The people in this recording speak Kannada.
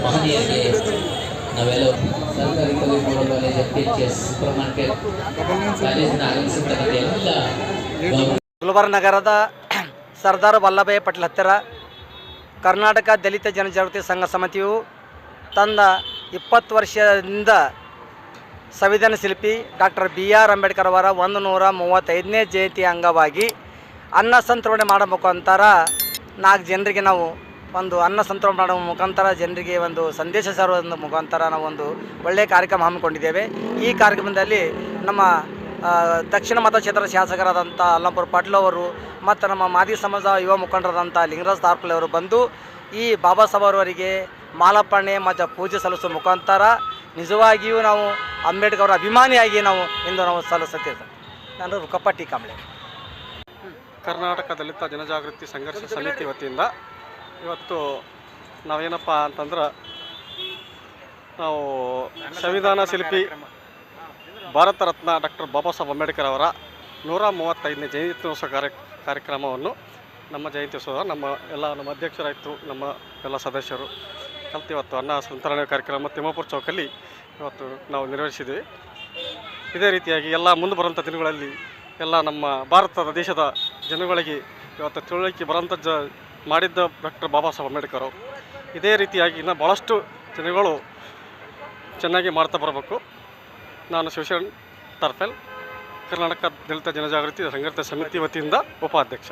ಮಹನೀಯರಿಗೆ ನಾವೆಲ್ಲ ಸರ್ಕಾರಿ ಪದವಿ ಪೂರ್ವ ಕಾಲೇಜ್ FTHS ಸೂಪರ್ ಮಾರ್ಕೆಟ್ ಕಾಲೇಜಿನ ಆಗಮಿಸಿರ್ತಕ್ಕಂಥ ಎಲ್ಲ ಗುಲ್ಬರ್ಗ ನಗರದ ಸರ್ದಾರ್ ವಲ್ಲಭಾಯ್ ಪಟೇಲ್ ಹತ್ತಿರ ಕರ್ನಾಟಕ ದಲಿತ ಜನಜಾಗೃತಿ ಸಂಘ ಸಮಿತಿಯು ತಂದ 20 ವರ್ಷದಿಂದ ಸಂವಿಧಾನ ಶಿಲ್ಪಿ ಡಾಕ್ಟರ್ BR ಅಂಬೇಡ್ಕರ್ ಅವರ 135ನೇ ಜಯಂತಿ ಅಂಗವಾಗಿ ಅನ್ನ ಸಂತರ್ಪಣೆ ಮಾಡೋ ಮುಖಾಂತರ 4 ಜನರಿಗೆ ನಾವು ಒಂದು ಅನ್ನ ಸಂತರ್ಪಣೆ ಮಾಡುವ ಮುಖಾಂತರ ಜನರಿಗೆ ಒಂದು ಸಂದೇಶ ಸಾರುವ ಮುಖಾಂತರ ನಾವು ಒಂದು ಒಳ್ಳೆಯ ಕಾರ್ಯಕ್ರಮ ಹಮ್ಮಿಕೊಂಡಿದ್ದೇವೆ. ಈ ಕಾರ್ಯಕ್ರಮದಲ್ಲಿ ನಮ್ಮ ದಕ್ಷಿಣ ಮತಕ್ಷೇತ್ರದ ಶಾಸಕರಾದಂಥ ಅಲ್ಲಂಪುರ ಪಾಟೀಲ್ ಅವರು ಮತ್ತು ನಮ್ಮ ಮಾದಿ ಸಮಾಜ ಯುವ ಮುಖಂಡರಾದಂಥ ಲಿಂಗರಾಜ್ ತಾರ್ಪಲೆ ಅವರು ಬಂದು ಈ ಬಾಬಾ ಸಾಹೇಬ್ ಅವರಿಗೆ ಮಾಲಾರ್ಪಣೆ ಮತ್ತು ಪೂಜೆ ಸಲ್ಲಿಸುವ ಮುಖಾಂತರ ನಿಜವಾಗಿಯೂ ನಾವು ಅಂಬೇಡ್ಕರ್ ಅವರ ಅಭಿಮಾನಿಯಾಗಿ ನಾವು ಇಂದು ನಾವು ಸಲ್ಲಿಸುತ್ತೇವೆ. ನಾನು ರುಕಪ್ಪ ಟಿ ಕಾಂಬ್ಳೆ. ಕರ್ನಾಟಕ ದಲಿತ ಜನಜಾಗೃತಿ ಸಂಘರ್ಷ ಸಮಿತಿ ವತಿಯಿಂದ ಇವತ್ತು ನಾವೇನಪ್ಪ ಅಂತಂದ್ರೆ ನಾವು ಸಂವಿಧಾನ ಶಿಲ್ಪಿ ಭಾರತ ರತ್ನ ಡಾಕ್ಟರ್ ಬಾಬಾ ಸಾಹೇಬ್ ಅಂಬೇಡ್ಕರ್ ಅವರ 135ನೇ ಜಯಂತ್ಯೋತ್ಸವ ಕಾರ್ಯಕ್ರಮವನ್ನು ನಮ್ಮ ಜಯಂತ್ಯೋತ್ಸವ ನಮ್ಮ ಅಧ್ಯಕ್ಷರಾಯಿತು, ನಮ್ಮ ಎಲ್ಲ ಸದಸ್ಯರು ಕಲ್ತು ಇವತ್ತು ಅನ್ನ ಸಂತರಣೆ ಕಾರ್ಯಕ್ರಮ ತಿಮ್ಮಾಪುರ ಚೌಕಲ್ಲಿ ಇವತ್ತು ನಾವು ನಿರ್ವಹಿಸಿದ್ವಿ. ಇದೇ ರೀತಿಯಾಗಿ ಎಲ್ಲ ಮುಂದೆ ಬರುವಂಥ ದಿನಗಳಲ್ಲಿ ಎಲ್ಲ ನಮ್ಮ ಭಾರತದ ದೇಶದ ಜನಗಳಿಗೆ ಇವತ್ತು ತಿಳುವಳಿಕೆ ಬರೋಂಥ ಮಾಡಿದ್ದ ಡಾಕ್ಟರ್ ಬಾಬಾ ಸಾಹೇಬ್ ಅಂಬೇಡ್ಕರ್ ಅವರು ಇದೇ ರೀತಿಯಾಗಿ ಇನ್ನು ಭಾಳಷ್ಟು ಜನಗಳು ಚೆನ್ನಾಗಿ ಮಾಡ್ತಾ ಬರಬೇಕು. ನಾನು ಶಿವಶರಣ್ ತಾರ್ಪೆಲ್, ಕರ್ನಾಟಕ ದಲಿತ ಜನಜಾಗೃತಿ ಸಂಘರ್ಷ ಸಮಿತಿ ವತಿಯಿಂದ ಉಪಾಧ್ಯಕ್ಷ.